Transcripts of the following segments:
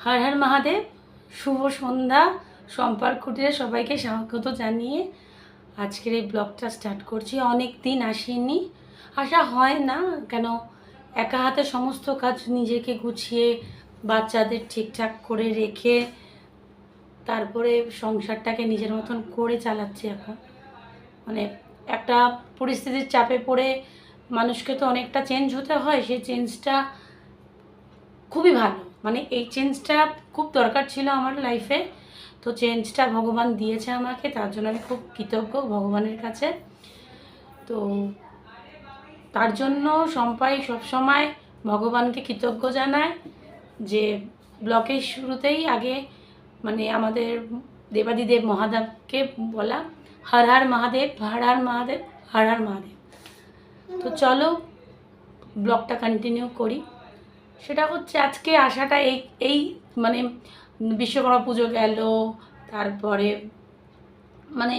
হর হর মহাদেব। শুভ সন্ধ্যা। সম্পার কুটিরে সবাইকে স্বাগত জানিয়ে আজকের এই ব্লগটা স্টার্ট করছি। অনেক দিন আসেনি, আসা হয় না কেন, একা হাতে সমস্ত কাজ নিজেকে গুছিয়ে বাচ্চাদের ঠিকঠাক করে রেখে তারপরে সংসারটাকে নিজের মতন করে চালাচ্ছি। এখন মানে একটা পরিস্থিতির চাপে পড়ে মানুষকে তো অনেকটা চেঞ্জ হতে হয়। সেই চেঞ্জটা খুবই ভালো, মানে এই চেঞ্জটা খুব দরকার ছিল আমার লাইফে। তো চেঞ্জটা ভগবান দিয়েছে আমাকে, তার জন্য আমি খুব কৃতজ্ঞ ভগবানের কাছে। তো তার জন্য সম্পাই সবসময় ভগবানকে কৃতজ্ঞ জানায় যে ব্লকের শুরুতেই আগে মানে আমাদের দেবাদিদেব মহাদেবকে বলা হর হর মহাদেব, হর হর মহাদেব, হর হর মহাদেব। তো চলো ব্লগটা কন্টিনিউ করি। সেটা হচ্ছে আজকে আসাটা এই মানে বিশ্বকর্মা পুজো গেল, তারপরে মানে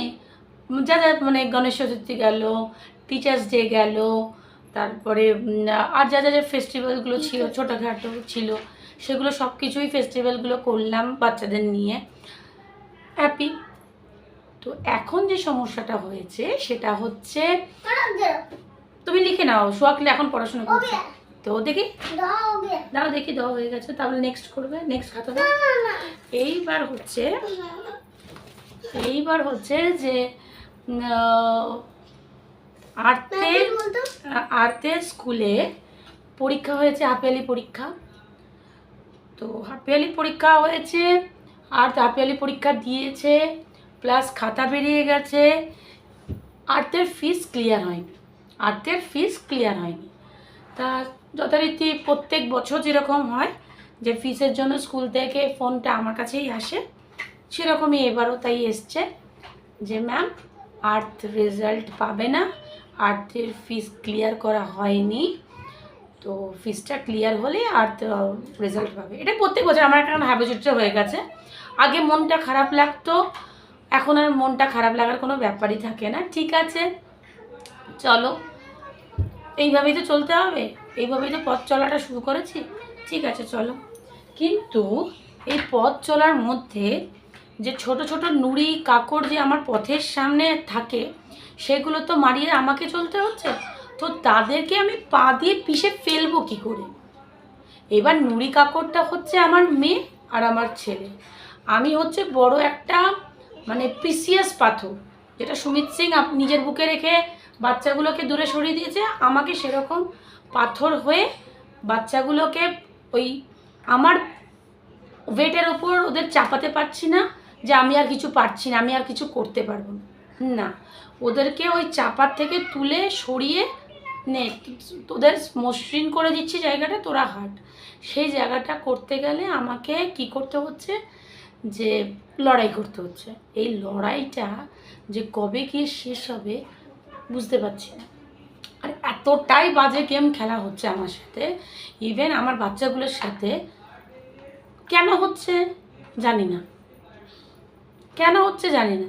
যা যা মানে গণেশ চতুর্থী গেল, টিচার্স ডে গেল, তারপরে আর যা যা যে ফেস্টিভ্যালগুলো ছিল ছোটোখাটো ছিল সেগুলো সব কিছুই ফেস্টিভ্যালগুলো করলাম বাচ্চাদের নিয়ে, হ্যাপি। তো এখন যে সমস্যাটা হয়েছে সেটা হচ্ছে, তুমি লিখে নাও, সোয়াকলে এখন পড়াশোনা করছে তো দেখি দাও, দেখি দাও হয়ে গেছে, তাহলে নেক্সট করবে, নেক্সট খাতা দাও। এইবার হচ্ছে যে আর্টের স্কুলে পরীক্ষা হয়েছে, হাফিয়ালি পরীক্ষা। তো হাফিয়ালি পরীক্ষা হয়েছে, আর হাফিয়ালি পরীক্ষা দিয়েছে, প্লাস খাতা বেরিয়ে গেছে। আর্টের ফিস ক্লিয়ার হয়নি। তা যথারীতি প্রত্যেক বছর যেরকম হয় যে ফিসের জন্য স্কুল থেকে ফোনটা আমার কাছেই আসে, সেরকমই এবারও তাই এসছে যে ম্যাম আর্ট রেজাল্ট পাবে না, আর্টের ফিস ক্লিয়ার করা হয়নি, তো ফিসটা ক্লিয়ার হলে আর্ট রেজাল্ট পাবে। এটা প্রত্যেক বছর আমার একটা হ্যাবিচুয়াল হয়ে গেছে। আগে মনটা খারাপ লাগতো, এখন আর মনটা খারাপ লাগার কোনো ব্যাপারই থাকে না। ঠিক আছে চলো, এইভাবেই তো চলতে হবে, এইভাবেই তো পথ চলাটা শুরু করেছি, ঠিক আছে চলো। কিন্তু এই পথ চলার মধ্যে যে ছোট ছোট নুড়ি কাকড় যে আমার পথের সামনে থাকে, সেগুলো তো মারিয়ে আমাকে চলতে হচ্ছে। তো তাদেরকে আমি পা দিয়ে পিষে ফেলবো কী করে? এবার নুড়ি কাকড়টা হচ্ছে আমার মেয়ে আর আমার ছেলে। আমি হচ্ছে বড় একটা মানে প্রিসিয়াস পাথর, যেটা সুমিত সিং নিজের বুকে রেখে বাচ্চাগুলোকে দূরে সরিয়ে দিয়েছে, আমাকে সেরকম পাথর হয়ে বাচ্চাগুলোকে ওই আমার ওয়েটের ওপর ওদের চাপাতে পারছি না যে আমি আর কিছু পারছি না, আমি আর কিছু করতে পারবো না। ওদেরকে ওই চাপার থেকে তুলে সরিয়ে নে, তোদের মসৃণ করে দিচ্ছি জায়গাটা, তোরা হাঁট। সেই জায়গাটা করতে গেলে আমাকে কি করতে হচ্ছে, যে লড়াই করতে হচ্ছে। এই লড়াইটা যে কবে গিয়ে শেষ হবে বুঝতে পারছি না। আর এতটাই বাজে গেম খেলা হচ্ছে আমার সাথে, ইভেন আমার বাচ্চাগুলোর সাথে। কেন হচ্ছে জানি না,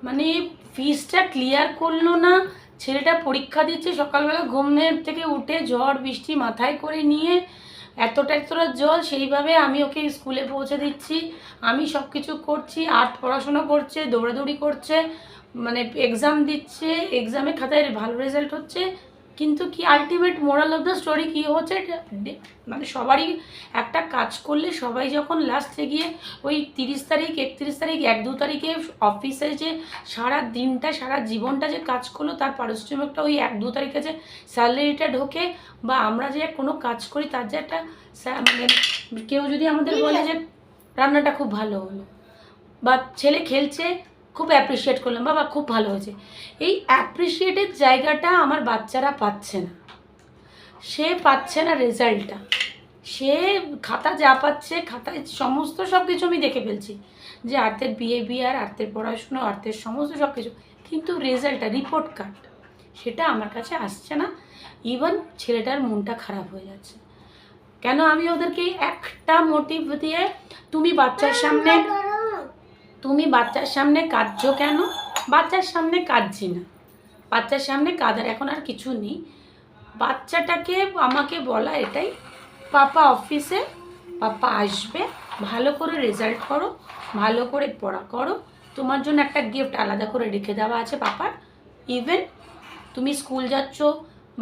মানে ফিসটা ক্লিয়ার করলো না। ছেলেটা পরীক্ষা দিচ্ছে, সকালবেলা ঘুমের থেকে উঠে ঝড় বৃষ্টি মাথায় করে নিয়ে এতটা জল, সেইভাবে আমি ওকে স্কুলে পৌঁছে দিচ্ছি, আমি সব কিছু করছি, আর্ট পড়াশোনা করছে, দৌড়াদৌড়ি করছে, মানে এক্সাম দিচ্ছে, এক্সামে খাতায় ভালো রেজাল্ট হচ্ছে। কিন্তু কি ultimate moral of the story কী হচ্ছে, মানে সবারই একটা কাজ করলে সবাই যখন লাস্টে গিয়ে ওই 30 তারিখ 31 তারিখ 1-2 তারিখে অফিসে যে সারা দিনটা সারা জীবনটা যে কাজ করলো তার পারিশ্রমিকটা ওই 1-2 তারিখে যে স্যালারিটা ঢোকে, বা আমরা যে কোনো কাজ করি তার যে একটা মানে কেউ যদি আমাদের বলে যে রান্নাটা খুব ভালো হলো, বা ছেলে খেলছে খুব অ্যাপ্রিসিয়েট করলাম, বাবা খুব ভালো হয়েছে, এই অ্যাপ্রিসিয়েটের জায়গাটা আমার বাচ্চারা পাচ্ছে না। সে পাচ্ছে না রেজাল্টটা, সে খাতা যা পাচ্ছে, খাতায় সমস্ত সব কিছু আমি দেখে ফেলছি যে আর্থের বিহেভিয়ার, আর্থের পড়াশুনো, আর্থের সমস্ত সব কিছু, কিন্তু রেজাল্টটা রিপোর্ট কার্ড সেটা আমার কাছে আসছে না। ইভেন ছেলেটার মনটা খারাপ হয়ে যাচ্ছে। কেন আমি ওদেরকে একটা মোটিভ দিয়ে, তুমি বাচ্চার সামনে কাঁদছো কেন? বাচ্চার সামনে কাঁদছি না, বাচ্চার সামনে কাঁদার এখন আর কিছু নেই। বাচ্চাটাকে আমাকে বলা এটাই, পাপা অফিসে, পাপা আসবে, ভালো করে রেজাল্ট করো, ভালো করে পড়া করো। তোমার জন্য একটা গিফট আলাদা করে রেখে দেওয়া আছে পাপার। ইভেন তুমি স্কুল যাচ্ছ,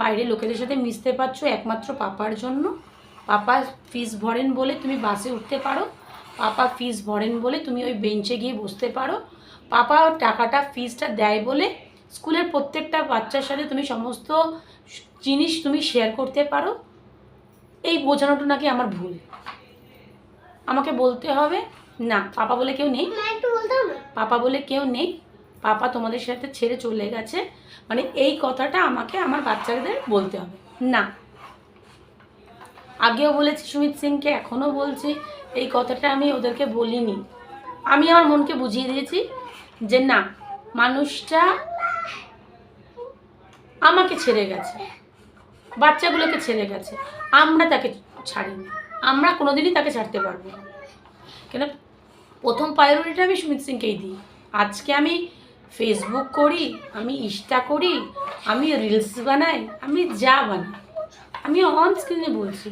বাইরে লোকেদের সাথে মিশতে পারছো একমাত্র পাপার জন্য। পাপা ফিস ভরেন বলে তুমি বাসে উঠতে পারো, পাপা ফিস ভরেন বলে তুমি ওই বেঞ্চে গিয়ে বসতে পারো, পাপা টাকাটা ফিসটা দেয় বলে স্কুলের প্রত্যেকটা বাচ্চার সাথে তুমি সমস্ত জিনিস তুমি শেয়ার করতে পারো। এই বোঝানোটা নাকি আমার ভুল, আমাকে বলতে হবে না পাপা বলে কেউ নেই, পাপা বলে কেউ নেই, পাপা তোমাদের সাথে ছেড়ে চলে গেছে, মানে এই কথাটা আমাকে আমার বাচ্চাদের বলতে হবে না। আগেও বলেছি সুমিত সিংকে, এখনও বলছি, এই কথাটা আমি ওদেরকে বলিনি। আমি আমার মনকে বুঝিয়ে দিয়েছি যে না, মানুষটা আমাকে ছেড়ে গেছে, বাচ্চাগুলোকে ছেড়ে গেছে, আমরা তাকে ছাড়িনি, আমরা কোনোদিনই তাকে ছাড়তে পারবো না। কেন প্রথম প্রায়োরিটিটা আমি সুমিত সিংকেই দিই। আজকে আমি ফেসবুক করি, আমি ইনস্টা করি, আমি রিলস বানাই, আমি যা বানাই, আমি অন স্ক্রিনে বলছি,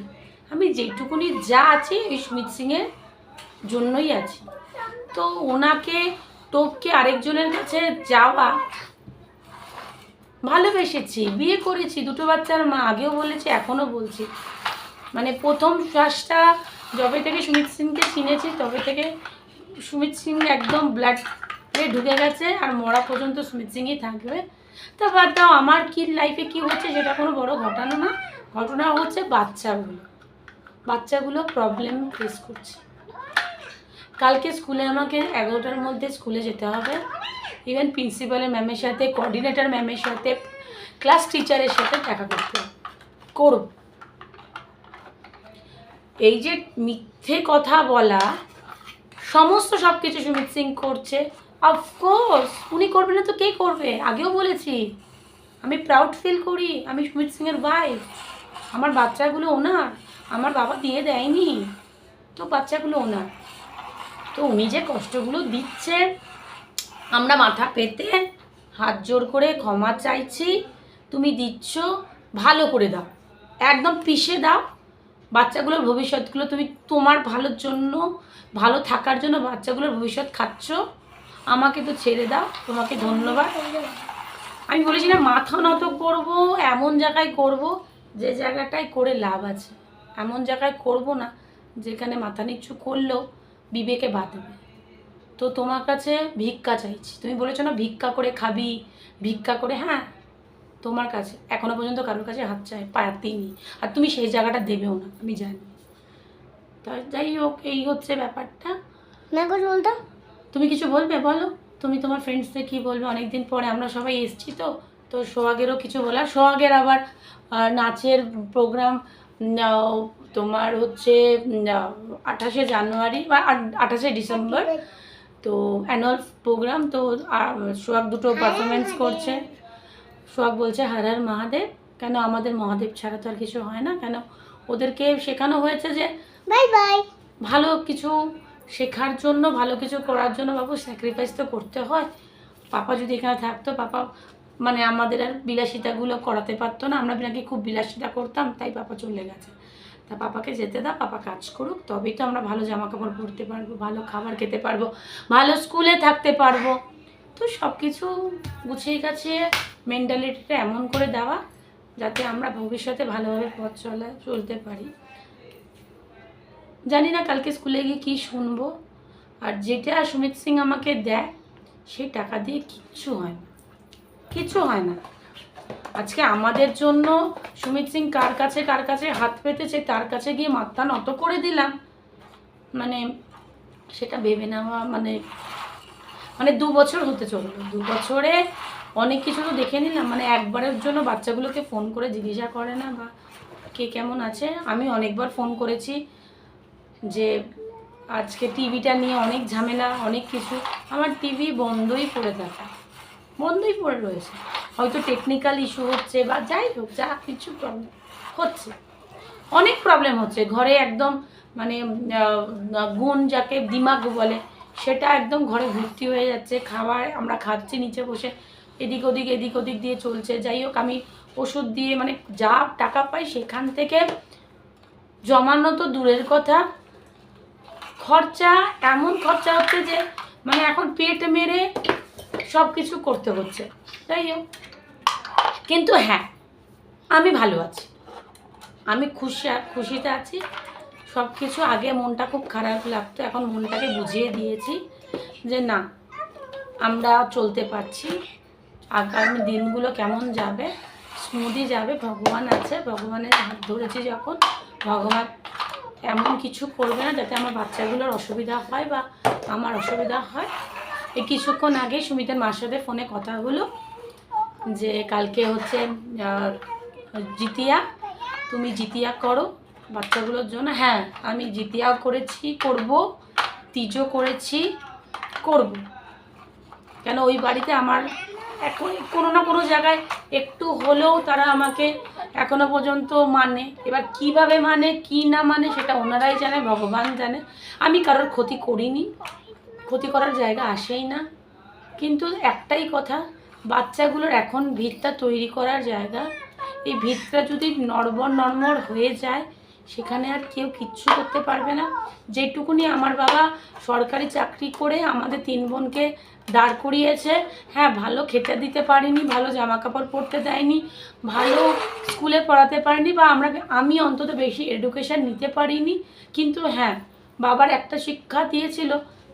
আমি যেটুকুনি যা আছি ওই সুমিত সিংয়ের জন্যই আছি। তো ওনাকে টপকে আরেকজনের কাছে যাওয়া, ভালোবেসেছি, বিয়ে করেছি, দুটো বাচ্চার মা, আগেও বলেছি এখনও বলছি, মানে প্রথম শ্বাসটা যবে থেকে সুমিত সিংকে চিনেছি তবে থেকে সুমিত সিং একদম ব্লাডে ঢুকে গেছে, আর মরা পর্যন্ত সুমিত সিংই থাকবে। তা বাদ দাও, আমার কি লাইফে কি হচ্ছে সেটা কোনো বড় ঘটনা না, ঘটনা হচ্ছে বাচ্চাগুলো প্রবলেম ফেস করছে। কালকে স্কুলে আমাকে 11টার মধ্যে স্কুলে যেতে হবে। ইভেন প্রিন্সিপালের ম্যামের সাথে, কোঅর্ডিনেটর ম্যামের সাথে, ক্লাস টিচারের সাথে দেখা করতে করব। এই যে মিথ্যে কথা বলা, সমস্ত সব কিছু সুমিত সিং করছে। অফকোর্স উনি করবে না তো কে করবে? আগেও বলেছি আমি প্রাউড ফিল করি, আমি সুমিত সিংয়ের ওয়াইফ, আমার বাচ্চাগুলো ওনার, আমার বাবা দিয়ে দেয়নি, তো বাচ্চাগুলো ওনার। তো উনি যে কষ্টগুলো দিচ্ছে, আমরা মাথা পেতে হাত জোর করে ক্ষমা চাইছি। তুমি দিচ্ছ, ভালো করে দাও, একদম পিষে দাও। বাচ্চাগুলোর ভবিষ্যৎগুলো তুমি তোমার ভালোর জন্য, ভালো থাকার জন্য বাচ্চাগুলোর ভবিষ্যৎ খাচ্ছ, আমাকে তো ছেড়ে দাও। তোমাকে ধন্যবাদ। আমি বলেছি না মাথা নত করব, এমন জায়গায় করব যে জায়গাটায় করে লাভ আছে, এমন জায়গায় করব না যেখানে মাথা নিচু করলেও বিবেকে বাঁধবে। তো তোমার কাছে ভিক্ষা চাইছি, তুমি বলেছো না ভিক্ষা করে খাবি, ভিক্ষা করে, হ্যাঁ তোমার কাছে এখনো পর্যন্ত কারোর কাছে হাত চাই পায়াতেইনি, আর তুমি সেই জায়গাটা দেবেও না, আমি জানি। তা যাই হোক, এই হচ্ছে ব্যাপারটা। বলতাম তুমি কিছু বলবে, বলো তুমি তোমার ফ্রেন্ডসদের কী বলবে। অনেকদিন পরে আমরা সবাই এসছি, তো তো সোহাগেরও কিছু বলার, সোহাগের আবার নাচের প্রোগ্রাম তোমার হচ্ছে 28শে জানুয়ারি বা 28শে ডিসেম্বর, তো অ্যানুয়াল প্রোগ্রাম। তো সোহাগ দুটো পারফরমেন্স করছে। সোহাগ বলছে হর হর মহাদেব, কেন আমাদের মহাদেব ছাড়া তো আর কিছু হয় না, কেন ওদেরকে শেখানো হয়েছে যে বাই বাই, ভালো কিছু শেখার জন্য, ভালো কিছু করার জন্য বাবু স্যাক্রিফাইস তো করতে হয়। পাপা যদি এখানে থাকতো, পাপা মানে আমাদের আর বিলাসিতাগুলো করাতে পারতো না, আমরা নাকি খুব বিলাসিতা করতাম, তাই পাপা চলে গেছে। তা পাপাকে যেতে দাও, পাপা কাজ করুক, তবেই তো আমরা ভালো জামা কাপড় পরতে পারবো, ভালো খাবার খেতে পারবো, ভালো স্কুলে থাকতে পারবো। তো সব কিছু গুছিয়ে গাছিয়ে মেন্টালিটিটা এমন করে দেওয়া যাতে আমরা ভবিষ্যতে ভালোভাবে পথ চলতে পারি। জানি না কালকে স্কুলে গিয়ে কী শুনবো। আর যেটা সুমিত সিং আমাকে দেয় সেই টাকা দিয়ে কিচ্ছু হয় না, কিচ্ছু হয় না। আজকে আমাদের জন্য সুমিত সিং কার কাছে হাত পেতেছে, তার কাছে গিয়ে মাথা নত করে দিলাম, মানে সেটা ভেবে নেওয়া, মানে 2 বছর হতে চললো, 2 বছরে অনেক কিছু তো দেখে নিলাম। মানে একবারের জন্য বাচ্চাগুলোকে ফোন করে জিজ্ঞাসা করে না বা কে কেমন আছে। আমি অনেকবার ফোন করেছি যে আজকে টিভিটা নিয়ে অনেক ঝামেলা, অনেক কিছু। আমার টিভি বন্ধই পড়ে রয়েছে, হয়তো টেকনিক্যাল ইস্যু হচ্ছে বা যাই হোক, যা কিছু প্রবলেম হচ্ছে, অনেক প্রবলেম হচ্ছে ঘরে, একদম মানে গুণ যাকে দিমাগ বলে সেটা একদম ঘরে ভর্তি হয়ে যাচ্ছে। খাবার আমরা খাচ্ছি নিচে বসে, এদিক ওদিক দিয়ে চলছে। যাই হোক, আমি ওষুধ দিয়ে মানে যা টাকা পাই সেখান থেকে জমানো তো দূরের কথা, খরচা, এমন খরচা হচ্ছে যে মানে এখন পেট মেরে সব কিছু করতে হচ্ছে। যাই হোক, কিন্তু হ্যাঁ, আমি ভালো আছি, আমি খুশিতে আছি। সব কিছু, আগে মনটা খুব খারাপ লাগতো, এখন মনটাকে বুঝিয়ে দিয়েছি যে না, আমরা চলতে পারছি। আগামী দিনগুলো কেমন যাবে, স্মুদি যাবে, ভগবান আছে, ভগবানের হাত ধরেছি যখন, ভগবান এমন কিছু করবে না যাতে আমার বাচ্চাগুলোর অসুবিধা হয় বা আমার অসুবিধা হয়। এই কিছুক্ষণ আগে সুমিতার মার সাথে ফোনে কথা হলো যে কালকে হচ্ছে জিতিয়া, তুমি জিতিয়া করো বাচ্চাগুলোর জন্য। হ্যাঁ, আমি জিতিয়াও করেছি, করব, তিজও করেছি, করব। কেন ওই বাড়িতে আমার এখন কোনো না কোনো জায়গায় একটু হলেও তারা আমাকে এখনো পর্যন্ত মানে। এবার কিভাবে মানে কি না মানে সেটা ওনারাই জানে, ভগবান জানে। আমি কারোর ক্ষতি করিনি, ক্ষতি করার জায়গা আসেই না। কিন্তু একটাই কথা, বাচ্চাগুলোর এখন ভিতটা তৈরি করার জায়গা। এই ভিতটা যদি নড়বড় হয়ে যায়, সেখানে আর কেউ কিচ্ছু করতে পারবে না। যেটুকুনি আমার বাবা সরকারি চাকরি করে আমাদের 3 বোনকে দাঁড় করিয়েছে, হ্যাঁ ভালো খেতে দিতে পারিনি, ভালো জামা কাপড় পরতে দেয়নি, ভালো স্কুলে পড়াতে পারিনি, বা আমি অন্তত বেশি এডুকেশান নিতে পারিনি, কিন্তু হ্যাঁ বাবার একটা শিক্ষা দিয়েছিল,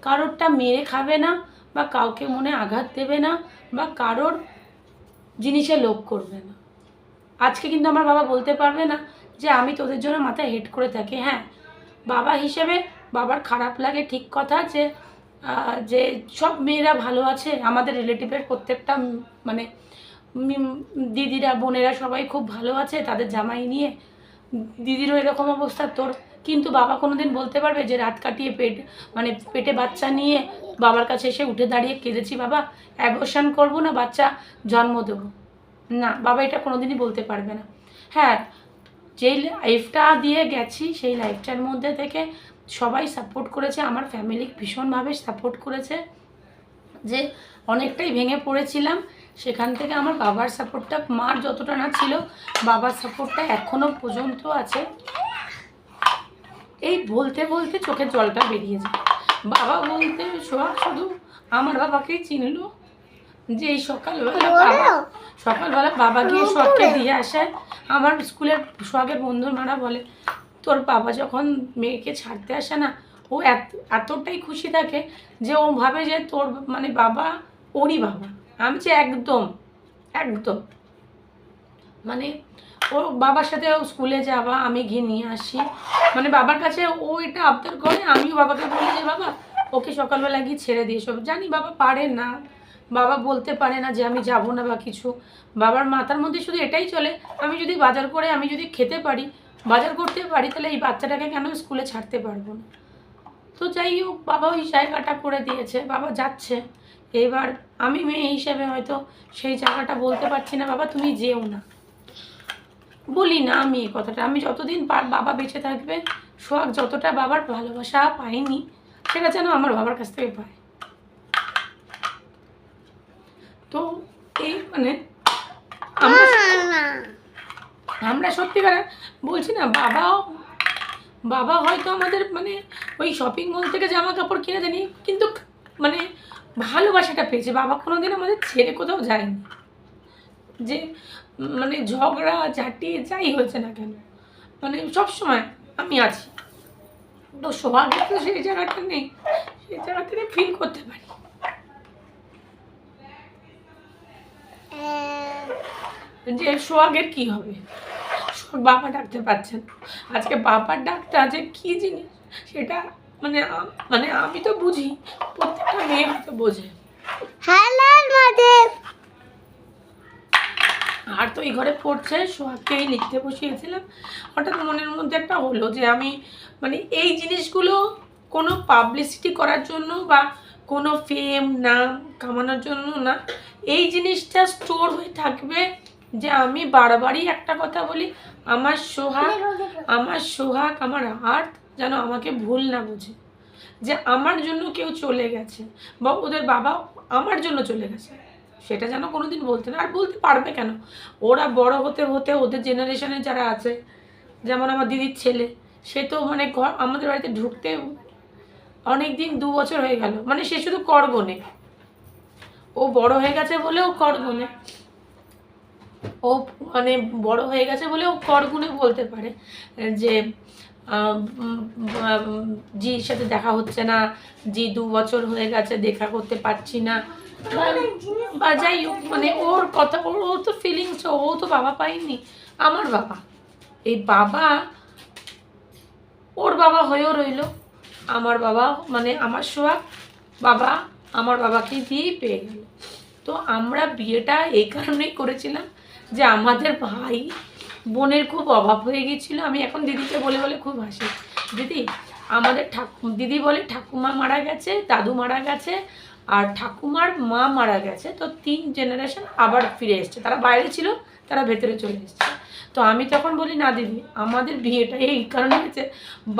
কারোরটা মেরে খাবে না, বা কাউকে মনে আঘাত দেবে না, বা কারোর জিনিসে লোভ করবে না। আজকে কিন্তু আমার বাবা বলতে পারবে না যে আমি তোদের জন্য মাথায় হেড করে থাকি। হ্যাঁ, বাবা হিসেবে বাবার খারাপ লাগে, ঠিক কথা, যে যে সব মেয়েরা ভালো আছে, আমাদের রিলেটিভের প্রত্যেকটা মানে দিদিরা বোনেরা সবাই খুব ভালো আছে তাদের জামাই নিয়ে, দিদিরও এরকম অবস্থা তোর। কিন্তু বাবা কোনো দিন বলতে পারবে যে রাত কাটিয়ে পেটে বাচ্চা নিয়ে বাবার কাছে এসে উঠে দাঁড়িয়ে কেঁদেছি বাবা অ্যাবর্শন করবো না, বাচ্চা জন্ম দেবো না? বাবা এটা কোনো দিনই বলতে পারবে না। হ্যাঁ, যেই লাইফটা দিয়ে গেছি সেই লাইফটার মধ্যে থেকে সবাই সাপোর্ট করেছে, আমার ফ্যামিলি ভীষণভাবে সাপোর্ট করেছে। যে অনেকটাই ভেঙে পড়েছিলাম, সেখান থেকে আমার বাবার সাপোর্টটা, মার যতটা না ছিল, বাবার সাপোর্টটা এখনও পর্যন্ত আছে। এই বলতে বলতে চোখের জলটা বেরিয়ে যায়। বাবা বলতে সোহাগ শুধু আমার বাবাকেই চিনলো, যে এই সকালবেলা বাবা গিয়ে সোহাগকে দিয়ে আসে। আমার স্কুলের সোহাগের বন্ধুর মারা বলে, তোর বাবা যখন মেয়েকে ছাড়তে আসে না, ও এতটাই খুশি থাকে যে ও ভাবে যে তোর মানে বাবা ওরই বাবা। আমি যে একদম একদম মানে ওর বাবার সাথে স্কুলে যাওয়া, আমি গিয়ে নিয়ে আসি, মানে বাবার কাছে ও এটা আবদার করে। আমিও বাবাকে বলি যে বাবা ওকে সকালবেলা গিয়ে ছেড়ে দিয়ে সব। জানি বাবা পারে না, বাবা বলতে পারে না যে আমি যাব না বা কিছু। বাবার মাথার মধ্যে শুধু এটাই চলে, আমি যদি বাজার করে আমি যদি খেতে পারি, বাজার করতে পারি, তাহলে এই বাচ্চাটাকে কেন স্কুলে ছাড়তে পারবো না? তো যাই হোক, বাবা ওই জায়গাটা করে দিয়েছে, বাবা যাচ্ছে। এবার আমি মেয়ে হিসেবে হয়তো সেই জায়গাটা বলতে পারছি না, বাবা তুমি যেও না, বলি না আমি এই কথাটা। আমি যতদিন বাবা বেঁচে থাকবে, সোহাগ যতটা বাবার ভালোবাসা পাইনি সেটা যেন আমার বাবার কাছ থেকে পায়। তো এই মানে আমরা সত্যিকার বলছি না, বাবা হয়তো আমাদের মানে ওই শপিং মল থেকে জামা কাপড় কিনে দেয়নি, কিন্তু মানে ভালোবাসাটা পেয়েছে। বাবা কোনোদিন আমাদের ছেড়ে কোথাও যায়নি, যে মানে ঝগড়া ঝাঁটি যাই হয়েছে না কেন, মানে সবসময় আমি আছি। তো সোহাগের তো সেই জায়গাটা নেই, সেই জায়গা থেকে ফিল করতে পারি যে সোহাগের কি হবে। বাবা ডাকতে পারছেন, আজকে বাবার ডাকটা যে কী জিনিস সেটা মানে মানে আমি তো বুঝি, প্রত্যেকটা মেয়ে হয়তো বোঝে। আর তো এই ঘরে পড়ছে, সোহাগকেই লিখতে বসিয়েছিলাম। হঠাৎ মনের মধ্যে একটা হলো যে আমি মানে এই জিনিসগুলো কোনো পাবলিসিটি করার জন্য বা কোনো ফেম নাম কামানোর জন্য না, এই জিনিসটা স্টোর হয়ে থাকবে। যে আমি বারবারই একটা কথা বলি, আমার সোহাগ আমার আর্থ যেন আমাকে ভুল না বোঝে, যে আমার জন্য কেউ চলে গেছে বা ওদের বাবা আমার জন্য চলে গেছে, সেটা যেন কোনো দিন বলতে না। আর বলতে পারবে কেন? ওরা বড় হতে হতে ওদের জেনারেশনে যারা আছে, যেমন আমার দিদির ছেলে, সে তো মানে আমাদের বাড়িতে ঢুকতে অনেক দিন 2 বছর হয়ে গেল, মানে সে শুধু কর গোনে, ও বড় হয়ে গেছে বলে ও কর গোনে, ও মানে বড় হয়ে গেছে বলে ও কর গুনে বলতে পারে যে জির সাথে দেখা হচ্ছে না, জি 2 বছর হয়ে গেছে দেখা করতে পারছি না, বা যাই হোক, মানে ওর কথা, ও তো ফিলিংস, ও তো বাবা পাইনি। আমার বাবা, এই বাবা ওর বাবা হয়েও রইল, আমার বাবা মানে আমার সোহাগ বাবা আমার বাবাকে দিয়েই পেয়ে গেল। তো আমরা বিয়েটা এই কারণেই করেছিলাম যে আমাদের ভাই বোনের খুব অভাব হয়ে গিয়েছিলো। আমি এখন দিদিকে বলে বলে খুব হাসি, দিদি আমাদের দিদি বলে ঠাকুমা মারা গেছে, দাদু মারা গেছে, আর ঠাকুমার মা মারা গেছে, তো 3 জেনারেশন আবার ফিরে এসছে, তারা বাইরে ছিল, তারা ভেতরে চলে এসছে। তো আমি তখন বলি না দিদি, আমাদের বিয়েটা এই কারণে হয়েছে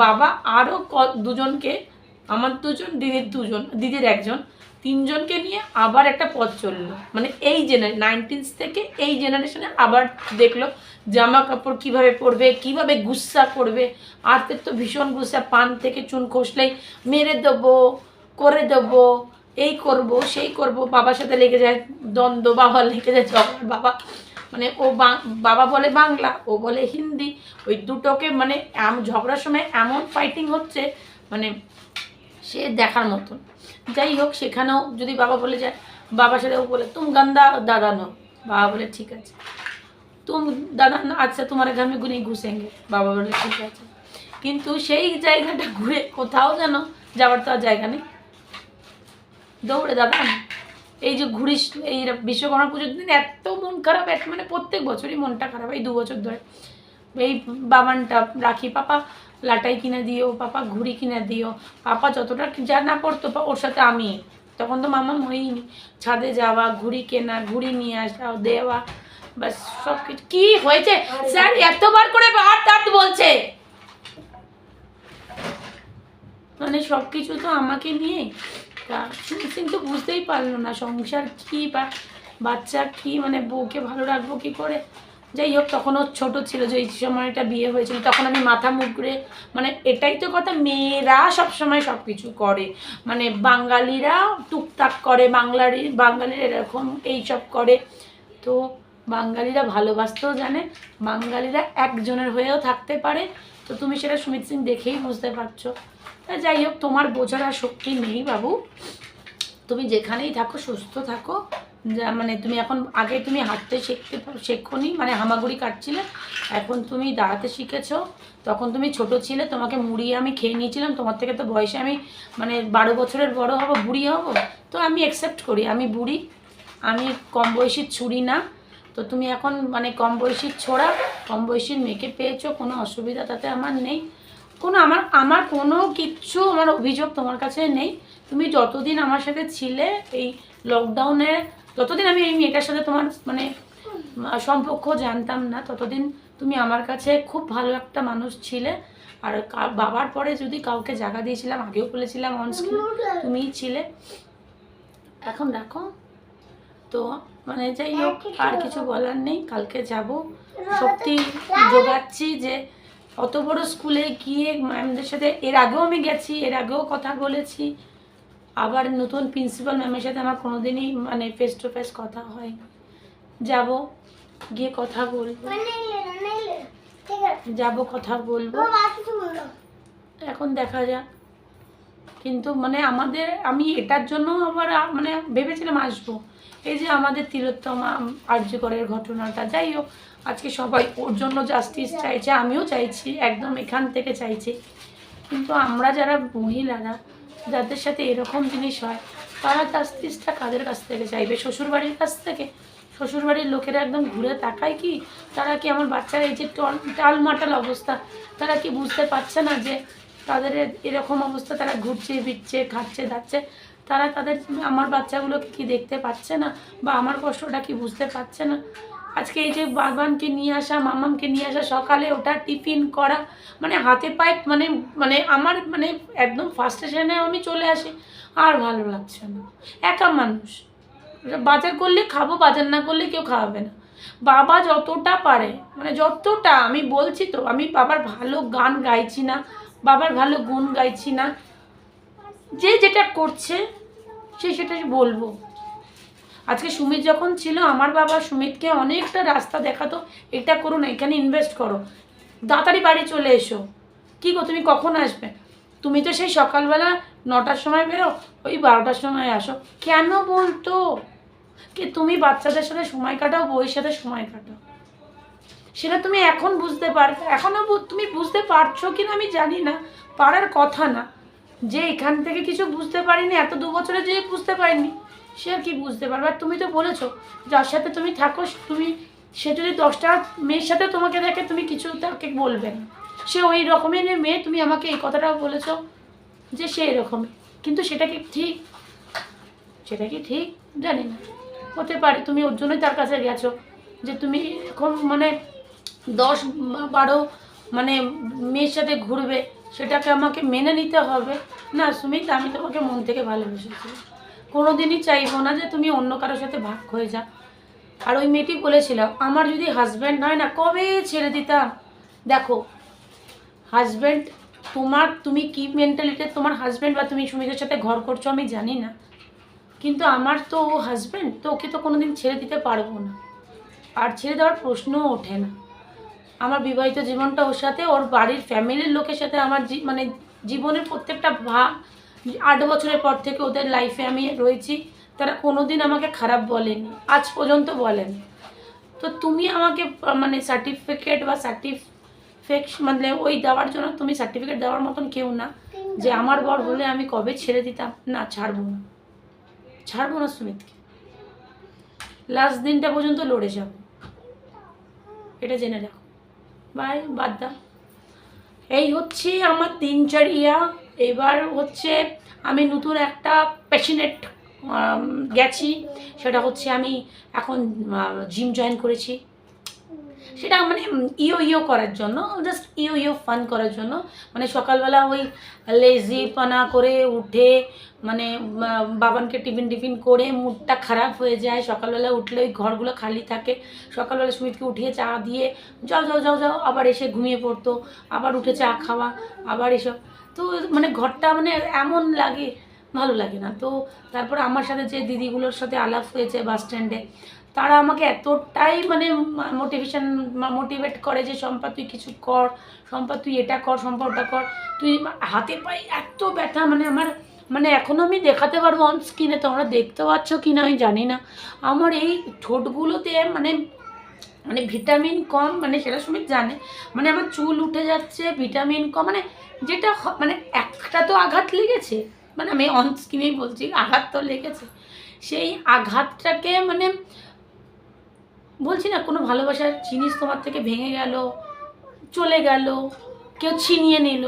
বাবা আরও দুজনকে, আমার 2জন, দিদির 2জন, দিদির 1জন, 3জনকে নিয়ে আবার একটা পথ চললো, মানে এই 19 থেকে এই জেনারেশনে আবার দেখলো জামা কাপড় কীভাবে পরবে, কীভাবে গুস্সা করবে। আর তো ভীষণ গুস্সা, পান থেকে চুন খসলেই মেরে দেবো, করে দেবো, এই করব সেই করব, বাবার সাথে লেগে যায় দ্বন্দ্ব, বাবা লেগে যায় ঝগড়া, বাবা মানে ও বাবা বলে বাংলা, ও বলে হিন্দি, ওই দুটোকে মানে ঝগড়ার সময় এমন ফাইটিং হচ্ছে মানে সে দেখার মতন। যাই হোক, সেখানেও যদি বাবা বলে যায়, বাবার সাথে ও বলে তুম গন্দা দাদা নো, বাবা বলে ঠিক আছে, তুম দাদা না, আচ্ছা তোমার ঘর মে গুনি ঘুষেঙ্গে, বাবা বলে ঠিক আছে। কিন্তু সেই জায়গাটা ঘুরে কোথাও যেন যাওয়ার তো আর জায়গা নেই, দৌড়ে দাদা। এই যে ঘুরিস, এই বিশ্বকর্মা পুজোর দিন এত মন খারাপ, মানে প্রত্যেক বছরই মনটা খারাপ, এই 2 বছর ধরে এই বাবানটা রাখি, পাপা লাটাই কিনে দিও, পাপা ঘুড়ি কিনে দিও, পাপা যতটা যা না করতো ওর সাথে আমি, তখন তো মামা হইনি, ছাদে যাওয়া, ঘুড়ি কেনা, ঘুড়ি নিয়ে আসা, দেওয়া, বাস সব কিছু। কি হয়েছে স্যার এতবার করে দাঁত বলছে, মানে সব কিছু তো আমাকে নিয়ে। তা কিন্তু বুঝতেই পারলো না সংসার কী বা বাচ্চা কী, মানে বউকে ভালো রাখবো কী করে। যাই হোক, তখনও ছোট ছিল, যে সময়টা বিয়ে হয়েছিল তখন আমি মাথা মুখড়ে, মানে এটাই তো কথা, মেয়েরা সবসময় সব কিছু করে, মানে বাঙালিরা টুকটাক করে, বাঙালিরা এরকম এইসব করে। তো বাঙালিরা ভালোবাসতেও জানে, বাঙালিরা একজনের হয়েও থাকতে পারে। তো তুমি সেটা সুমিত সিং দেখেই বুঝতে পারছো। তা যাই হোক, তোমার বোঝার আর শক্তি নেই বাবু, তুমি যেখানেই থাকো সুস্থ থাকো। যা মানে তুমি এখন, আগে তুমি হাঁটতে শেখোনি, মানে হামাগুড়ি কাটছিলে, এখন তুমি দাঁড়াতে শিখেছো। তখন তুমি ছোট ছিলে, তোমাকে মুড়িয়ে আমি খেয়ে নিয়েছিলাম, তোমার থেকে তো বয়সে আমি মানে 12 বছরের বড় হব, বুড়ি হব, তো আমি অ্যাকসেপ্ট করি আমি বুড়ি, আমি কম বয়সীর ছুরি না। তো তুমি এখন মানে কম বয়সীর ছোড়া, কম বয়সীর মেয়েকে পেয়েছো, কোনো অসুবিধা তাতে আমার নেই, কোনো আমার কোনো কিচ্ছু, আমার অভিযোগ তোমার কাছে নেই। তুমি যতদিন আমার সাথে ছিলে এই লকডাউনে, যতদিন আমি এই মেয়েটার সাথে তোমার মানে সম্পর্ক জানতাম না, ততদিন তুমি আমার কাছে খুব ভালো একটা মানুষ ছিলে। আর বাবার পরে যদি কাউকে জায়গা দিয়েছিলাম, আগেও বলেছিলাম অনস্ক্রিন, তুমিই ছিলে। এখন রাখো তো, মানে যাই হোক, আর কিছু বলার নেই। কালকে যাব, সত্যি জোগাচ্ছি যে অত বড় স্কুলে গিয়ে ম্যামদের সাথে, এর আগেও আমি গেছি, এর আগেও কথা বলেছি, আবার নতুন প্রিন্সিপাল ম্যামের সাথে আমার কোনোদিনই মানে ফেস টু ফেস কথা হয়, যাব গিয়ে কথা বলবো, যাব কথা বলবো, এখন দেখা যাক। কিন্তু মানে আমি এটার জন্য আবার মানে ভেবেছিলাম আসবো, এই যে আমাদের তিলোত্তমা আর্যকরের ঘটনাটা। যাই হোক, আজকে সবাই ওর জন্য জাস্টিস চাইছে, আমিও চাইছি, একদম এখান থেকে চাইছি। কিন্তু আমরা যারা মহিলারা, যাদের সাথে এরকম জিনিস হয়, তারা জাস্টিসটা কাদের কাছ থেকে চাইবে? শ্বশুরবাড়ির কাছ থেকে? শ্বশুরবাড়ির লোকেরা একদম ঘুরে তাকায় কি? তারা কি আমার বাচ্চারা এই যে টালমাটাল অবস্থা, তারা কি বুঝতে পারছে না যে তাদের এরকম অবস্থা, তারা ঘুরছে ফিরছে, খাচ্ছে দাচ্ছে, তারা আমার বাচ্চাগুলোকে কি দেখতে পাচ্ছে না, বা আমার কষ্টটা কি বুঝতে পারছে না? আজকে এই যে বাবানকে নিয়ে আসা, মামামকে নিয়ে আসা, সকালে ওটা টিফিন করা, মানে হাতে পায়ে মানে মানে আমার মানে একদম ফার্স্টেশনে আমি চলে আসি, আর ভালো লাগছে না। একা মানুষ, বাজার করলে খাবো, বাজার না করলে কেউ খাওয়াবে না। বাবা যতটা পারে, মানে যতটা, আমি বলছি তো, আমি বাবার ভালো গান গাইছি না, বাবার ভালো গুণ গাইছি না, যে যেটা করছে সেটাই বলবো। আজকে সুমিত যখন ছিল, আমার বাবা সুমিতকে অনেকটা রাস্তা দেখাতো, এটা করো না, এখানে ইনভেস্ট করো, তাড়াতাড়ি বাড়ি চলে এসো। কী গো তুমি কখন আসবে? তুমি তো সেই সকালবেলা 9টার সময় বেরো, ওই 12টার সময় আসো। কেন বলতো কি তুমি বাচ্চাদের সাথে সময় কাটাও, বইয়ের সাথে সময় কাটাও? সেটা তুমি এখন বুঝতে পারবে, এখনও তুমি বুঝতে পারছো কি না আমি জানি না, পারার কথা না। যে এখান থেকে কিছু বুঝতে পারিনি, এত 2 বছরে যে বুঝতে পারিনি, সে আর কি বুঝতে পারবে? আর তুমি তো বলেছো যার সাথে তুমি থাকো, সে যদি 10টা মেয়ের সাথে তোমাকে দেখে, তুমি কিছু তাকে বলবে না। সে ওই রকমের মেয়ে, তুমি আমাকে এই কথাটাও বলেছো যে সে এরকমই। কিন্তু সেটা কি ঠিক? সেটা কি ঠিক? জানি না, হতে পারে তুমি ওর জন্যই তার কাছে গেছো, যে তুমি এখন মানে 10-12 মানে মেয়ের সাথে ঘুরবে, সেটাকে আমাকে মেনে নিতে হবে না। সুমিত, আমি তোমাকে মন থেকে ভালোবেসেছি, কোনো দিনই চাইবো না যে তুমি অন্য কারোর সাথে ভাগ হয়ে যাও। আর ওই মেয়েটি বলেছিল আমার যদি হাজব্যান্ড হয় না, কবে ছেড়ে দিতাম। দেখো হাজব্যান্ড তুমি কি মেন্টালিটি, তোমার হাজব্যান্ড বা তুমি সুমিতের সাথে ঘর করছো আমি জানি না, কিন্তু আমার তো ও হাজব্যান্ড, তো ওকে তো কোনো দিন ছেড়ে দিতে পারবো না, আর ছেড়ে দেওয়ার প্রশ্নও ওঠে না। আমার বিবাহিত জীবনটা ওর সাথে, ওর বাড়ির ফ্যামিলির লোকের সাথে আমার মানে জীবনের প্রত্যেকটা ভাগ 8 বছরের পর থেকে ওদের লাইফে আমি রয়েছি, তারা কোনো দিন আমাকে খারাপ বলেনি, আজ পর্যন্ত বলেনি। তো তুমি আমাকে মানে সার্টিফিকেট বা মানে ওই দেওয়ার জন্য, তুমি সার্টিফিকেট দেওয়ার মতন কেউ না যে আমার বর হলে আমি কবে ছেড়ে দিতাম। না, ছাড়বো না, ছাড়বো না সুমিতকে, লাস্ট দিনটা পর্যন্ত লড়ে যাবো, এটা জেনে রাখো। বাই, বাদ দাও। এই হচ্ছে আমার দিনচর্যা। এবার হচ্ছে আমি নতুন একটা প্যাশনেট গেছি, সেটা হচ্ছে আমি এখন জিম জয়েন করেছি। সেটা মানে ইয়ো করার জন্য, জাস্ট ইয়ো ফান করার জন্য। মানে সকালবেলা ওই লেজিপনা করে উঠে, মানে বাবানকে টিফিন করে মুডটা খারাপ হয়ে যায়, সকালবেলা উঠলে ওই ঘরগুলো খালি থাকে, সকালবেলা সুমিতকে উঠিয়ে চা দিয়ে যাও যাও যাও যাও, আবার এসে ঘুমিয়ে পড়তো, আবার উঠে চা খাওয়া, আবার এসব। তো মানে ঘরটা মানে এমন লাগে, ভালো লাগে না। তো তারপর আমার সাথে যে দিদিগুলোর সাথে আলাপ হয়েছে বাস স্ট্যান্ডে, তারা আমাকে এতটাই মানে মোটিভেট করে যে শম্পা তুই কিছু কর, শম্পা তুই এটা কর, শম্পা ওটা কর। তুই হাতে পায়ে এত ব্যথা, মানে আমার মানে এখনও আমি দেখাতে পারবো অন স্ক্রিনে, তোমরা দেখতে পাচ্ছ কি না আমি জানি না, আমার এই ঠোঁটগুলোতে মানে মানে ভিটামিন কম, মানে সেটা সুমিত জানে, মানে আমার চুল উঠে যাচ্ছে, ভিটামিন কম, মানে যেটা মানে একটা তো আঘাত লেগেছে, মানে আমি অন স্ক্রিনেই বলছি, আঘাত তো লেগেছে। সেই আঘাতটাকে মানে বলছি না, কোনো ভালোবাসার জিনিস তোমার থেকে ভেঙে গেল, চলে গেল, কেউ ছিনিয়ে নিল,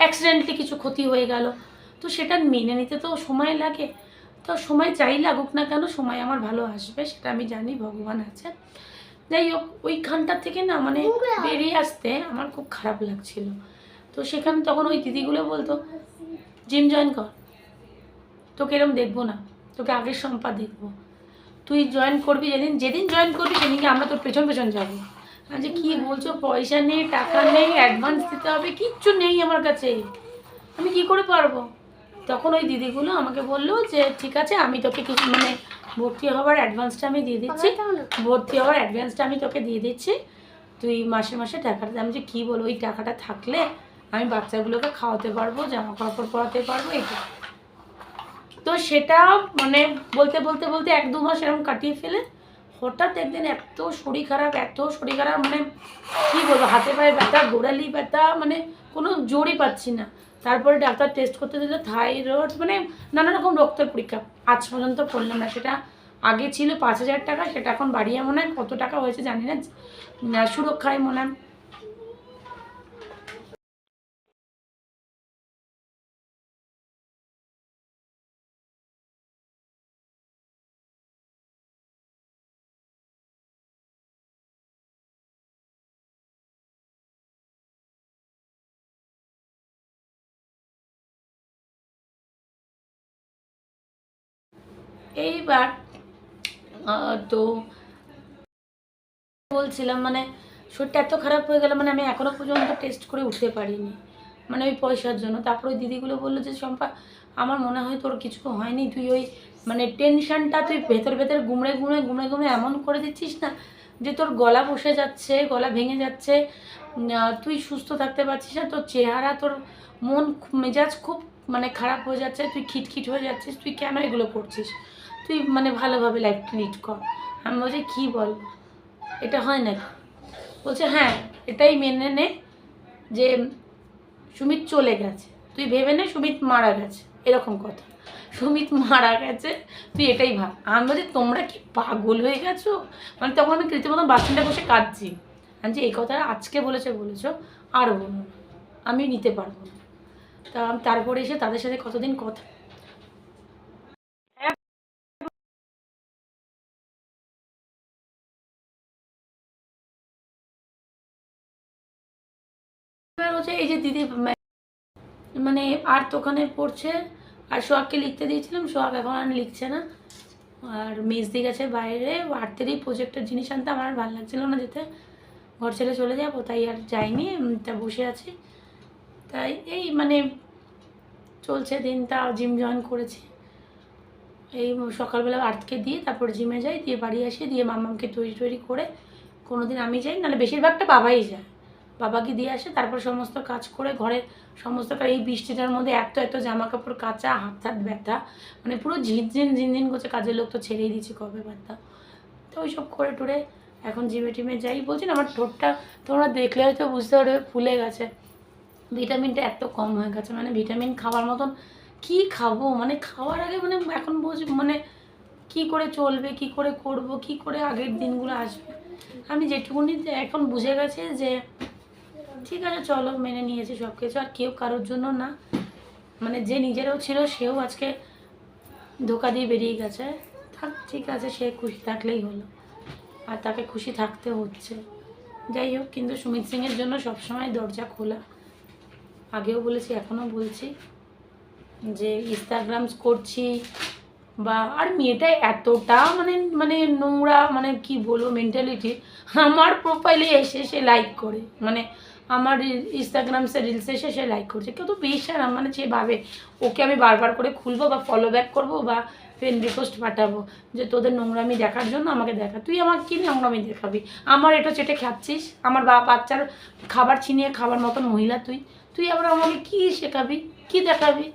অ্যাক্সিডেন্টলি কিছু ক্ষতি হয়ে গেল, তো সেটা মেনে নিতে তো সময় লাগে। তো সময় যাই লাগুক না কেন, সময় আমার ভালো আসবে, সেটা আমি জানি, ভগবান আছে। যাই হোক, ওইখানটা থেকে না মানে বেরিয়ে আসতে আমার খুব খারাপ লাগছিল। তো সেখানে তখন ওই দিদিগুলো বলতো জিম জয়েন কর, তোকে এরম দেখবো না, তোকে আগের সম্পা দেখবো, তুই জয়েন করবি, যেদিন যেদিন জয়েন করবি সেদিনকে আমরা তোর পেছন পেছন যাবো। আমি যে কী বলছো, পয়সা নেই, টাকা নেই, অ্যাডভান্স দিতে হবে, কিচ্ছু নেই আমার কাছে, আমি কি করে পারবো? তখন ওই দিদিগুলো আমাকে বললো যে ঠিক আছে, আমি তোকে কিছু মানে ভর্তি হওয়ার অ্যাডভান্সটা আমি দিয়ে দিচ্ছি, ভর্তি হওয়ার অ্যাডভান্সটা আমি তোকে দিয়ে দিচ্ছি, তুই মাসে মাসে টাকাটা। আমি যে কী বলো, ওই টাকাটা থাকলে আমি বাচ্চাগুলোকে খাওয়াতে পারবো, জামা কাপড় পরাতে পারবো, এটা। তো সেটা মানে বলতে বলতে বলতে 1-2 মাস এরকম কাটিয়ে ফেলে হঠাৎ একদিন এত শরীর খারাপ, এত শরীর খারাপ, মানে কী বলবো, হাতে পায়ে ব্যথা, গোড়ালি ব্যথা, মানে কোনো জোরই পাচ্ছি না। তারপরে ডাক্তার টেস্ট করতে দিল, থাইরয়েড, মানে নানা রকম রক্তের পরীক্ষা, আজ পর্যন্ত করলাম না। সেটা আগে ছিল 5,000 টাকা, সেটা এখন বাড়িয়ে মনে হয় কত টাকা হয়েছে জানি না, সুরক্ষায় মনে হয়। এইবার তো বলছিলাম মানে শরীরটা এত খারাপ হয়ে গেল, মানে আমি এখনও পর্যন্ত টেস্ট করে উঠতে পারিনি, মানে ওই পয়সার জন্য। তারপর ওই দিদিগুলো বললো যে শম্পা আমার মনে হয় তোর কিছু হয়নি, তুই ওই মানে টেনশনটা তুই ভেতর ভেতর গুমড়ে গুমড়ে গুমড়ে গুমড়ে এমন করে দিচ্ছিস না যে তোর গলা বসে যাচ্ছে, গলা ভেঙে যাচ্ছে, তুই সুস্থ থাকতে পারছিস না, তোর চেহারা, তোর মন মেজাজ খুব মানে খারাপ হয়ে যাচ্ছে, তুই খিটখিট হয়ে যাচ্ছিস, তুই কেন এগুলো করছিস, তুই মানে ভালোভাবে লাইফটা লিড কর। আমি বলছি কী বল, এটা হয় নাকি? বলছে হ্যাঁ এটাই মেনে নে যে সুমিত চলে গেছে, তুই ভেবে নে সুমিত মারা গেছে, এরকম কথা। সুমিত মারা গেছে তুই এটাই ভাব। আমি বলছি তোমরা কি পাগল হয়ে গেছো? মানে তখন আমি রীতিমতো বাথরুমটা বসে কাঁদছি। আমি যে এই কথাটা আজকে বলেছো আর বলো না, আমি নিতে পারবো না। তা তারপরে এসে তাদের সাথে কতদিন কথা, হচ্ছে এই যে দিদি মানে আর ওখানে পড়ছে, আর সোহাগকে লিখতে দিয়েছিলাম, সোহাগ এখন আর লিখছে না, আর মেজদি গেছে বাইরে আর্টেরই প্রজেক্টের জিনিস আনতে। আমার আর ভালো লাগছিলো না যেতে, ঘর ছেড়ে চলে যাবো, তাই আর যাইনি, তা বসে আছি। তাই এই মানে চলছে দিনটা, জিম জয়েন করেছি, এই সকালবেলা আর্টকে দিয়ে তারপর জিমে যাই, দিয়ে বাড়ি আসি, দিয়ে মামাকে তৈরি করে কোনো দিন আমি যাই, নাহলে বেশিরভাগটা বাবাই যায়, বাবাকে দিয়ে আসে, তারপর সমস্ত কাজ করে ঘরের সমস্ত কাজ। এই বৃষ্টিটার মধ্যে এত জামা কাপড় কাচা, হাত ব্যথা, মানে পুরো ঝিনঝিন করছে, কাজের লোক তো ছেড়েই দিয়েছি কবে ব্যথা। তো ওই সব করে টুরে এখন জিমে টিমে যাই। বলছি না আমার ঠোঁটটা তোমরা দেখলে হয়তো বুঝতে পারবে ফুলে গেছে, ভিটামিনটা এত কম হয়ে গেছে, মানে ভিটামিন খাওয়ার মতন কি খাবো, মানে খাওয়ার আগে মানে এখন মানে কি করে চলবে, কি করে করব, কি করে আগের দিনগুলো আসবে। আমি যেটুকুনি এখন বুঝে গেছে যে ঠিক আছে চলো মেনে নিয়েছি সব কিছু, আর কেউ কারোর জন্য না, মানে যে নিজেরও ছিল সেও আজকে ধোকা দিয়ে বেরিয়ে গেছে, থাক ঠিক আছে, সে খুশি থাকলেই হলো, আর তাকে খুশি থাকতে হচ্ছে। যাই হোক, কিন্তু সুমিত সিংয়ের জন্য সবসময় দরজা খোলা, আগেও বলেছি এখনও বলছি যে ইনস্টাগ্রাম করছি বা, আর মেয়েটা এতটা মানে মানে নোংরা, মানে কি বলবো মেন্টালিটি, আমার প্রোফাইলে এসে সে লাইক করে, মানে আমার ইনস্টাগ্রামসে রিলসে এসে সে লাইক করছে, কেউ তো বেশারাম, মানে সে ভাবে ওকে আমি বারবার করে খুলবো বা ফলো ব্যাক করবো বা ফ্রেন্ড রিকোয়েস্ট পাঠাবো যে তোদের নোংরামি দেখার জন্য আমাকে দেখা। তুই আমাকে কী নোংরামি দেখাবি? আমার এটা চেটে খাচ্ছিস, আমার বাচ্চার খাবার ছিনিয়ে খাবার মতন মহিলা তুই, তুই আবার আমাকে কী শেখাবি, কী দেখাবি?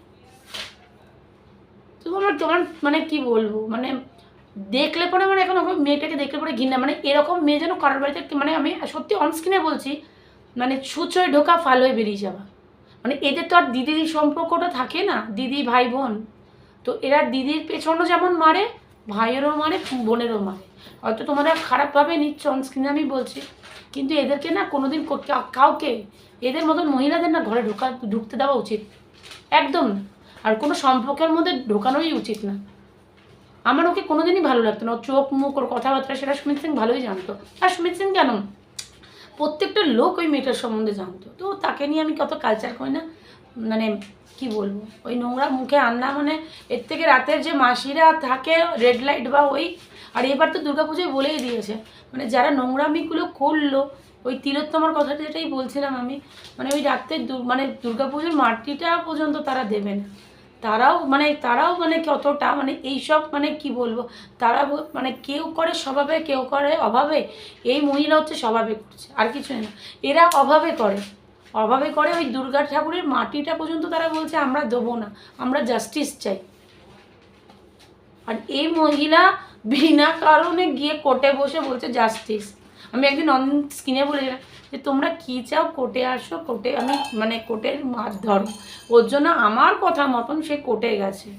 তো তোমার মানে কি বলবো, মানে দেখলে পরে মানে এখন মেয়েটাকে দেখলে পরে ঘৃণা, মানে এরকম মেয়ে যেন কারোর বাড়িতে, মানে আমি সত্যি অনস্ক্রিনে বলছি, মানে সুচয় ঢোকা ফাল হয়ে বেরিয়ে যাওয়া। মানে এদের তো আর দিদির সম্পর্কটা থাকে না, দিদি ভাই বোন, তো এরা দিদির পেছনও যেমন মারে, ভাইয়েরও মারে, বোনেরও মারে। হয়তো তোমরা খারাপভাবে নিচ্ছ অনস্ক্রিনে আমি বলছি, কিন্তু এদেরকে না কোনোদিন কাউকে, এদের মতন মহিলাদের না ঘরে ঢুকতে দেওয়া উচিত একদম না, আর কোনো সম্পর্কের মধ্যে ঢোকানোই উচিত না। আমার ওকে কোনোদিনই ভালো লাগতো না, ওর চোখ মুখ ওর কথাবার্তা সেটা সুমিত সিং ভালোই জানতো, আর সুমিত সিং কেন প্রত্যেকটা লোক ওই মেয়েটার সম্বন্ধে জানতো, তো তাকে নিয়ে আমি কত কালচার করি না, মানে কি বলবো, ওই নোংরা মুখে আন্না, মানে এর থেকে রাতের যে মাসিরা থাকে রেড লাইট বা ওই, আর এবার তো দুর্গাপুজোয় বলেই দিয়েছে, মানে যারা নোংরামিগুলো করলো, ওই তিলোত্তমার কথাটা যেটাই বলছিলাম আমি, মানে ওই রাত্রে মানে দুর্গাপুজোর মাটিটা পর্যন্ত তারা দেবে না, তারাও মানে কতটা মানে এইসব মানে কি বলবো, তারা মানে কেউ করে স্বভাবে, কেউ করে অভাবে, এই মহিলা হচ্ছে স্বভাবে করছে, আর কিছু না, এরা অভাবে করে ওই দুর্গা ঠাকুরের মাটিটা পর্যন্ত তারা বলছে আমরা দেবো না, আমরা জাস্টিস চাই। আর এই মহিলা বিনা কারণে গিয়ে কোর্টে বসে বলছে জাস্টিস। আমি একদিন অন স্ক্রিনে বলেছিলাম যে তোমরা কী চাও, কোর্টে আসো, কোর্টে আমি মানে কোর্টের মাঠ ধরো, ওর জন্য আমার কথা মতন সে কোর্টে গেছে,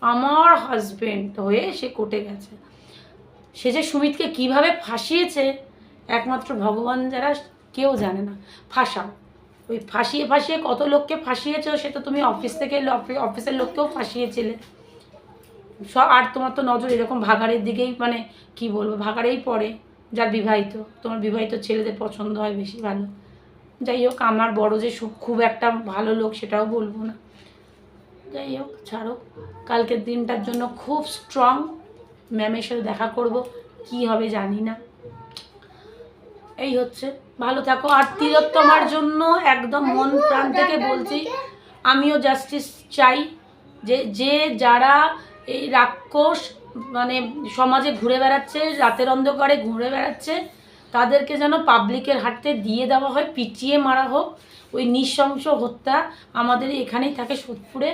আমার হাজবেন্ড হয়ে সে কোর্টে গেছে। সে যে সুমিতকে কিভাবে ফাঁসিয়েছে একমাত্র ভগবান যারা, কেউ জানে না। ফাঁসাও, ওই ফাঁসিয়ে কত লোককে ফাঁসিয়েছো সে তো তুমি অফিস থেকে অফিসের লোককেও ফাঁসিয়েছিলে সব, আর তোমার তো নজর এরকম ভাগাড়ের দিকেই, মানে কি বলবো ভাগাড়েই পড়ে, যার বিবাহিত, তোমার বিবাহিত ছেলেদের পছন্দ হয় বেশি ভালো। যাই হোক, আমার বড় যে খুব একটা ভালো লোক সেটাও বলবো না, যাই হোক ছাড়ো, কালকের দিনটার জন্য খুব স্ট্রং, ম্যামের সাথে দেখা করব, কি হবে জানি না, এই হচ্ছে, ভালো থাকো। আর তিলোত্তমার জন্য একদম মন প্রাণ থেকে বলছি, আমিও জাস্টিস চাই, যে যে যারা এই রাক্ষস মানে সমাজে ঘুরে বেড়াচ্ছে, রাতের অন্ধকারে ঘুরে বেড়াচ্ছে, তাদেরকে যেন পাবলিকের হাতে দিয়ে দেওয়া হয়, পিটিয়ে মারা হোক। ওই নৃশংস হত্যা আমাদের এখানেই থাকে সোদপুরে,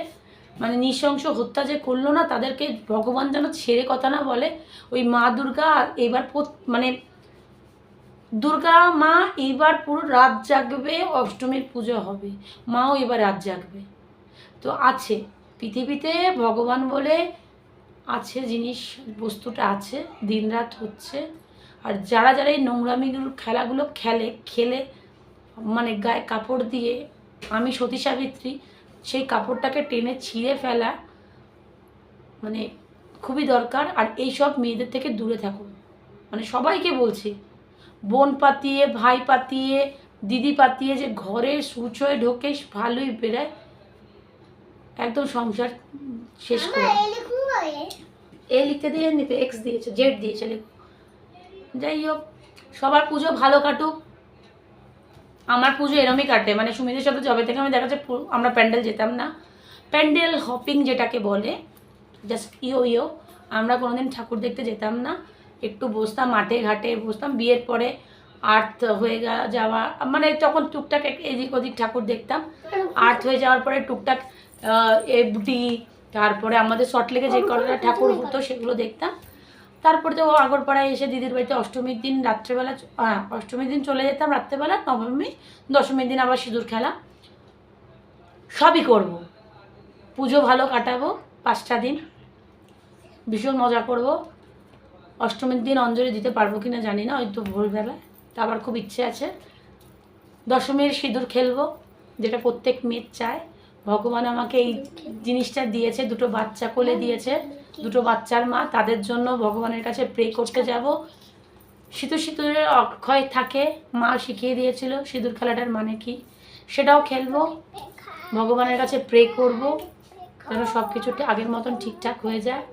মানে নৃশংস হত্যা যে করলো না, তাদেরকে ভগবান যেন ছেড়ে কথা না বলে। ওই মা দুর্গা এবার মানে দুর্গা মা এইবার পুরো রাত জাগবে, অষ্টমীর পুজো হবে, মাও এবার রাত জাগবে। তো আছে পৃথিবীতে ভগবান বলে আছে জিনিস, বস্তুটা আছে, দিনরাত হচ্ছে। আর যারা যারা এই নোংরামিগুলো খেলাগুলো খেলে মানে গায়ে কাপড় দিয়ে, আমি সতী সাবিত্রী, সেই কাপড়টাকে টেনে ছিঁড়ে ফেলা মানে খুবই দরকার। আর এইসব মেয়েদের থেকে দূরে থাকুন, মানে সবাইকে বলছি, বোন পাতিয়ে, ভাই পাতিয়ে, দিদি পাতিয়ে যে ঘরে সুচ হয়ে ঢোকে, ভালোই বেড়ায়, একদম সংসার শেষ করে। এ লিখতে দিয়ে নিতে এক্স দিয়েছে, জেড দিয়েছে, লিখো। যাই হোক, সবার পুজো ভালো কাটুক। আমার পুজো এরমই কাটে, মানে সুমিদের সাথে যবে থেকে আমি দেখা যাচ্ছে আমরা প্যান্ডেল যেতাম না, প্যান্ডেল হপিং যেটাকে বলে, জাস্ট ইয়ো আমরা কোনোদিন ঠাকুর দেখতে যেতাম না, একটু বসতাম মাঠে ঘাটে বসতাম। বিয়ের পরে আর্থ হয়ে যাওয়া, মানে তখন টুকটাক এদিক ওদিক ঠাকুর দেখতাম। আর্থ হয়ে যাওয়ার পরে টুকটাক এফডি, তারপরে আমাদের সটলেকে যে কটা ঠাকুর হতো সেগুলো দেখতাম। তারপরে তো আগরপাড়ায় এসে দিদির বাড়িতে অষ্টমীর দিন রাত্রেবেলা, অষ্টমীর দিন চলে যেতাম রাত্রেবেলা, নবমী দশমীর দিন আবার সিঁদুর খেলা, সবই করব। পুজো ভালো কাটাবো, 5টা দিন ভীষণ মজা করব। অষ্টমীর দিন অঞ্জলি দিতে পারবো কিনা জানি না, হয়তো ভোরবেলায়, তা আবার খুব ইচ্ছে আছে। দশমীর সিঁদুর খেলবো, যেটা প্রত্যেক মেয়ের চায়। ভগবান আমাকে এই জিনিসটা দিয়েছে, 2টো বাচ্চা কোলে দিয়েছে, 2টো বাচ্চার মা, তাদের জন্য ভগবানের কাছে প্রে করতে যাব। সিঁদুরের অক্ষয় থাকে, মা শিখিয়ে দিয়েছিল সিঁদুর খেলাটার মানে কি, সেটাও খেলবো। ভগবানের কাছে প্রে করব যেন সব কিছু আগের মতন ঠিকঠাক হয়ে যায়।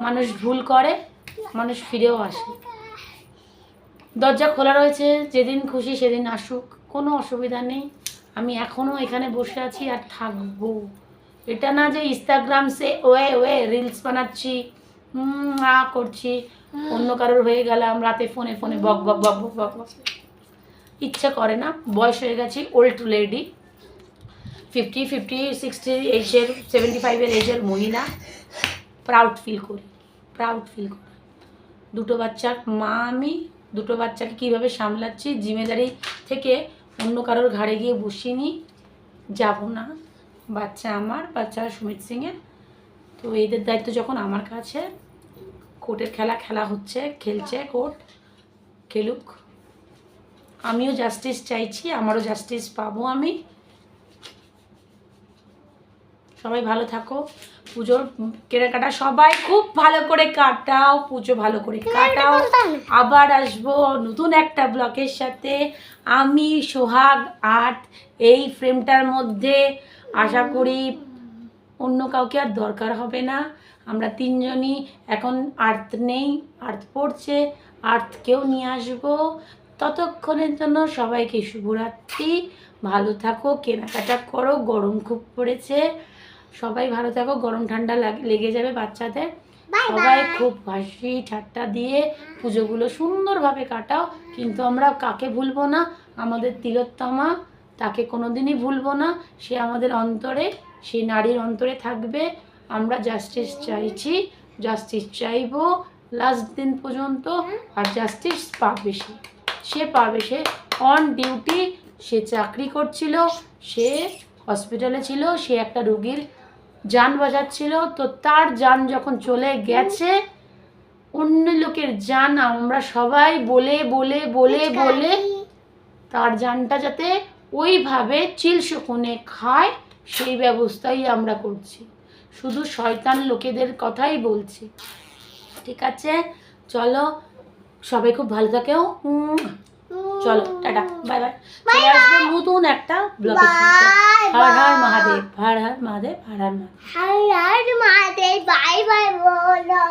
মানুষ ভুল করে, মানুষ ফিরেও আসে। দরজা খোলা রয়েছে, যেদিন খুশি সেদিন আসুক, কোনো অসুবিধা নেই। আমি এখনও এখানে বসে আছি আর থাকবো। এটা না যে ইনস্টাগ্রাম সে ওয়ে রিলস বানাচ্ছি, করছি, অন্য কারোর হয়ে গেলাম, রাতে ফোনে বক বক বক বক বক বক, ইচ্ছে করে না। বয়স হয়ে গেছি, ওল্ড লেডি, 50, 60 এজের, 75-এর এজের মহিলা। প্রাউড ফিল করি। 2টো বাচ্চার মা আমি, 2টো বাচ্চাকে কীভাবে সামলাচ্ছি, জিম্মেদারি থেকে অন্য কারোর ঘাড়ে গিয়ে বসিনি, যাব না। বাচ্চা আমার, বাচ্চা সুমিত সিংয়ের, তো এদের দায়িত্ব যখন আমার কাছে। কোর্টের খেলা হচ্ছে, খেলছে কোর্ট, খেলুক। আমিও জাস্টিস চাইছি, আমারও জাস্টিস পাবো আমি। সবাই ভালো থাকো, পুজোর কেনাকাটা সবাই খুব ভালো করে কাটাও, পুজো ভালো করে কাটাও। আবার আসবো নতুন একটা ব্লগের সাথে। আমি সোহাগ আর্ট, এই ফ্রেমটার মধ্যে আশা করি অন্য কাউকে আর দরকার হবে না। আমরা 3জনই এখন, আর্ট নেই, আর্ট পড়ছে, আর্টকেও নিয়ে আসবো। ততক্ষণের জন্য সবাইকে শুভরাত্রি, ভালো থাকো, কেনাকাটা করো, গরম খুব পড়েছে, সবাই ভালো থাকো। গরম ঠান্ডা লেগে যাবে বাচ্চাদের, সবাই খুব হাসি ঠাট্টা দিয়ে পুজোগুলো সুন্দরভাবে কাটাও। কিন্তু আমরা কাকে ভুলবো না, আমাদের তিলোত্তমা, তাকে কোনোদিনই ভুলবো না। সে আমাদের অন্তরে, সে নারীর অন্তরে থাকবে। আমরা জাস্টিস চাইছি, জাস্টিস চাইবো লাস্ট দিন পর্যন্ত। আর জাস্টিস পাবে সে পাবে, সে অন ডিউটি, সে চাকরি করছিল, সে হসপিটালে ছিল, সে একটা রোগীর যান বাঁচাচ্ছিল। তো তার যান যখন চলে গেছে, অন্য লোকের যান আমরা সবাই বলে বলে বলে বলে তার যানটা যাতে ওইভাবে চিলশকুনে খায়, সেই ব্যবস্থাই আমরা করছি। শুধু শয়তান লোকেদের কথাই বলছি, ঠিক আছে? চলো, সবাই খুব ভালো থাকেও। চলো, টাটা, বাই বাই। চলে আসবো নতুন একটা ব্লগে। হর হর মহাদেব, হর হর মহাদেব, হর হর মহাদেব, হর হর মহাদেব, বাই বাই বলো।